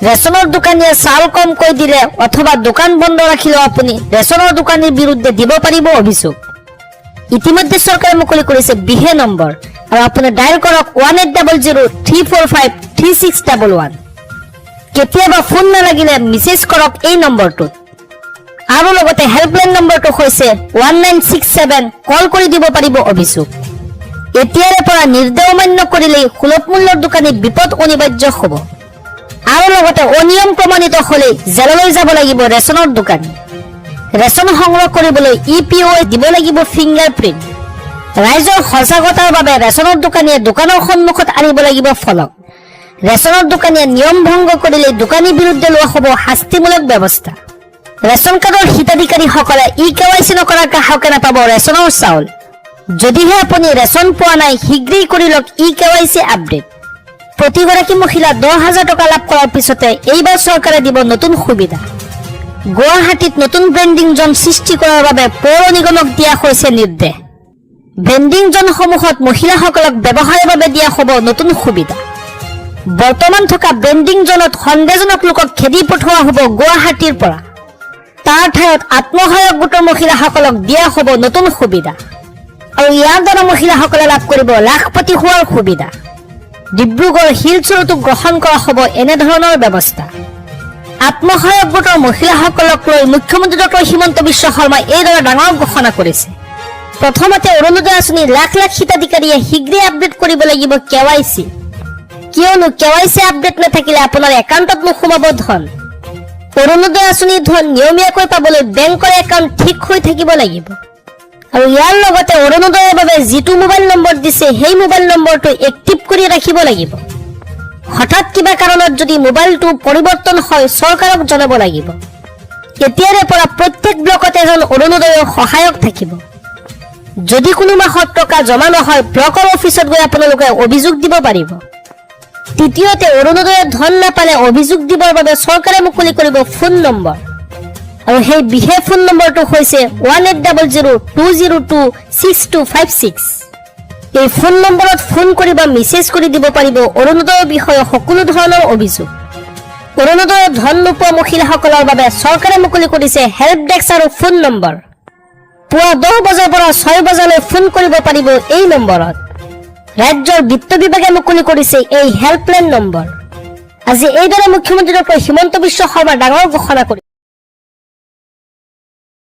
ৰেচনৰ দোকানীয়ে চাউল কমকৈ দিলে অথবা দোকান বন্ধ ৰাখিলেও আপুনি ৰেচনৰ দোকানীৰ বিৰুদ্ধে দিব পাৰিব অভিযোগ। ইতিমধ্যে চৰকাৰে মুকলি কৰিছে বিহে নম্বৰ আৰু আপুনি ডায়েল কৰক 1800-345-3611। কেতিয়াবা ফোন নালাগিলে মেছেজ কৰক এই নম্বৰটোত। আৰু লগতে হেল্পলাইন নম্বৰটো হৈছে 1967, কল কৰি দিব পাৰিব অভিযোগ। এতিয়াৰে পৰা নিৰ্দেশ অমান্য কৰিলেই সুলভ মূল্যৰ দোকানী বিপদ অনিবাৰ্য হ'ব। আৰু লগতে অনিয়ম প্ৰমাণিত হ'লে জেললৈ যাব লাগিব ৰেচনৰ দোকানী। ৰেচন সংগ্ৰহ কৰিবলৈ EPOS দিব লাগিব ফিংগাৰ প্ৰিণ্ট। ৰাইজৰ সজাগতাৰ বাবে ৰেচনৰ দোকানীয়ে দোকানৰ সন্মুখত আনিব লাগিব ফলক। ৰেচনৰ দোকানীয়ে নিয়ম ভংগ কৰিলে দোকানীৰ বিৰুদ্ধে লোৱা হ'ব শাস্তিমূলক ব্যৱস্থা। ৰেচন কাৰ্ডৰ হিতাধিকাৰীসকলে EKYC নকৰাৰ গ্ৰাহকে নাপাব ৰেচনৰ চাউল। যদিহে আপুনি ৰেচন পোৱা নাই শীঘ্ৰেই কৰি লওক EKYC আপডেট। প্ৰতিগৰাকী মহিলা 10,000 টকা লাভ কৰাৰ পিছতে এইবাৰ চৰকাৰে দিব নতুন সুবিধা। গুৱাহাটীত নতুন ব্ৰেণ্ডিং জ'ন সৃষ্টি কৰাৰ বাবে পৌৰ নিগমক দিয়া হৈছে নিৰ্দেশ। ব্ৰেণ্ডিং জ'নসমূহত মহিলাসকলক ব্যৱসায়ৰ বাবে দিয়া হ'ব নতুন সুবিধা। বৰ্তমান থকা ব্ৰেণ্ডিং জ'নত সন্দেহজনক লোকক খেদি পঠোৱা হ'ব গুৱাহাটীৰ পৰা। তাৰ ঠাইত আত্মসহায়ক গোটৰ মহিলাসকলক দিয়া হ'ব নতুন সুবিধা আৰু ইয়াৰ দ্বাৰা মহিলাসকলে লাভ কৰিব লাখপতি হোৱাৰ সুবিধা। ডিব্ৰুগড় শিলচৰতো গ্ৰহণ কৰা হ'ব এনেধৰণৰ ব্যৱস্থা। আত্মসহায়ক গোটৰ মহিলাসকলক লৈ মুখ্যমন্ত্ৰী ডক্টৰ হিমন্ত বিশ্ব শৰ্মাই এইদৰে ডাঙৰ ঘোষণা কৰিছে। প্ৰথমতে অৰুণোদয় আঁচনিৰ লাখ লাখ হিতাধিকাৰীয়ে শীঘ্ৰেই আপডেট কৰিব লাগিব KYC, কিয়নো KYC আপডেট নাথাকিলে আপোনাৰ একাউণ্টত নোসোমাব ধন। অৰুণোদয় আঁচনিৰ ধন নিয়মীয়াকৈ পাবলৈ বেংকৰ একাউণ্ট ঠিক হৈ থাকিব লাগিব আৰু ইয়াৰ লগতে অৰুণোদয়ৰ বাবে যিটো মোবাইল নম্বৰ দিছে সেই মোবাইল নম্বৰটো এক্টিভ কৰি ৰাখিব লাগিব। হঠাৎ কিবা কাৰণত যদি মোবাইলটো পৰিৱৰ্তন হয় চৰকাৰক জনাব লাগিব। এতিয়াৰে পৰা প্ৰত্যেক ব্লকত এজন অৰুণোদয়ৰ সহায়ক থাকিব। যদি কোনো মাহত টকা জমা নহয় ব্লকৰ অফিচত গৈ আপোনালোকে অভিযোগ দিব পাৰিব। তৃতীয়তে অৰুণোদয়ৰ ধন নাপালে অভিযোগ দিবৰ বাবে চৰকাৰে মুকলি কৰিব ফোন নম্বৰ আৰু সেই বিশেষ ফোন নম্বৰটো হৈছে 1800-202-6256। এই ফোন নম্বৰত ফোন কৰি বা মেছেজ কৰি দিব পাৰিব অৰুণোদয়ৰ বিষয়ে সকলো ধৰণৰ অভিযোগ। অৰুণোদয়ৰ ধন নোপোৱা মহিলাসকলৰ বাবে চৰকাৰে মুকলি কৰিছে হেল্প ডেস্ক আৰু ফোন নম্বৰ। পুৱা 10 বজাৰ পৰা 6 বজালৈ ফোন কৰিব পাৰিব এই নম্বৰত। ৰাজ্যৰ বিত্ত বিভাগে মুকলি কৰিছে এই হেল্পলাইন নম্বৰ। আজি এইদৰে মুখ্যমন্ত্ৰী ডক্টৰ হিমন্ত বিশ্ব শৰ্মা ডাঙৰ ঘোষণা কৰিছে।